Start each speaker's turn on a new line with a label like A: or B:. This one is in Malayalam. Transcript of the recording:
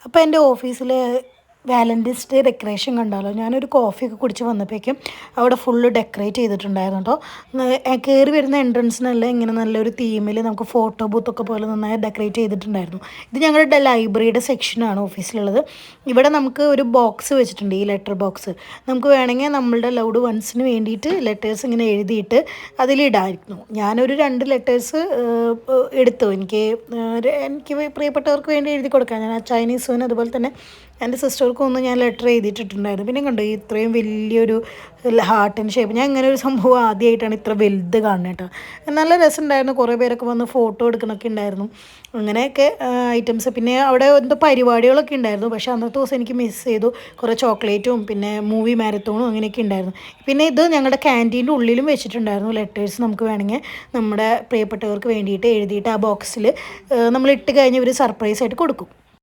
A: അപ്പോൾ എൻ്റെ ഓഫീസിൽ വാലൻറ്റൈൻസ് ഡേ ഡെക്കറേഷൻ കണ്ടാലോ. ഞാനൊരു കോഫിയൊക്കെ കുടിച്ച് വന്നപ്പോഴേക്കും അവിടെ ഫുള്ള് ഡെക്കറേറ്റ് ചെയ്തിട്ടുണ്ടായിരുന്നു കേട്ടോ. കയറി വരുന്ന എൻട്രൻസിനെല്ലാം ഇങ്ങനെ നല്ലൊരു തീമിൽ നമുക്ക് ഫോട്ടോ ബൂത്തൊക്കെ പോലെ നന്നായി ഡെക്കറേറ്റ് ചെയ്തിട്ടുണ്ടായിരുന്നു. ഇത് ഞങ്ങളുടെ ലൈബ്രറിയുടെ സെക്ഷനാണ് ഓഫീസിലുള്ളത്. ഇവിടെ നമുക്ക് ഒരു ബോക്സ് വെച്ചിട്ടുണ്ട്, ഈ ലെറ്റർ ബോക്സ്. നമുക്ക് വേണമെങ്കിൽ നമ്മളുടെ ലൗഡ് വൺസിന് വേണ്ടിയിട്ട് ലെറ്റേഴ്സ് ഇങ്ങനെ എഴുതിയിട്ട് അതിലിടായിരുന്നു. ഞാനൊരു 2 ലെറ്റേഴ്സ് എടുത്തു. എനിക്ക് പ്രിയപ്പെട്ടവർക്ക് വേണ്ടി എഴുതി കൊടുക്കാം. ഞാൻ ചൈനീസുവിന് അതുപോലെ തന്നെ എൻ്റെ സിസ്റ്റർക്കും ഒന്ന് ഞാൻ ലെറ്റർ എഴുതിയിട്ടുണ്ടായിരുന്നു. പിന്നെ കണ്ടു ഇത്രയും വലിയൊരു ഹാർട്ടിൻ്റെ ഷേപ്പ്. ഞാൻ ഇങ്ങനെ ഒരു സംഭവം ആദ്യമായിട്ടാണ് ഇത്ര വലുത് കാണുന്നത് കേട്ടോ. നല്ല രസമുണ്ടായിരുന്നു. കുറേ പേരൊക്കെ വന്ന് ഫോട്ടോ എടുക്കണമൊക്കെ ഉണ്ടായിരുന്നു. അങ്ങനെയൊക്കെ ഐറ്റംസ്. പിന്നെ അവിടെ എന്തോ പരിപാടികളൊക്കെ ഉണ്ടായിരുന്നു. പക്ഷേ അന്നത്തെ ദിവസം എനിക്ക് മിസ് ചെയ്തു. കുറേ ചോക്ലേറ്റും പിന്നെ മൂവി മാരത്തോണും അങ്ങനെയൊക്കെ ഉണ്ടായിരുന്നു. പിന്നെ ഇത് ഞങ്ങളുടെ ക്യാൻറ്റീൻ്റെ ഉള്ളിലും വെച്ചിട്ടുണ്ടായിരുന്നു ലെറ്റേഴ്സ്. നമുക്ക് വേണമെങ്കിൽ നമ്മുടെ പ്രിയപ്പെട്ടവർക്ക് വേണ്ടിയിട്ട് എഴുതിയിട്ട് ആ ബോക്സിൽ നമ്മൾ ഇട്ട് കഴിഞ്ഞ് ഇവർ സർപ്രൈസായിട്ട് കൊടുക്കും.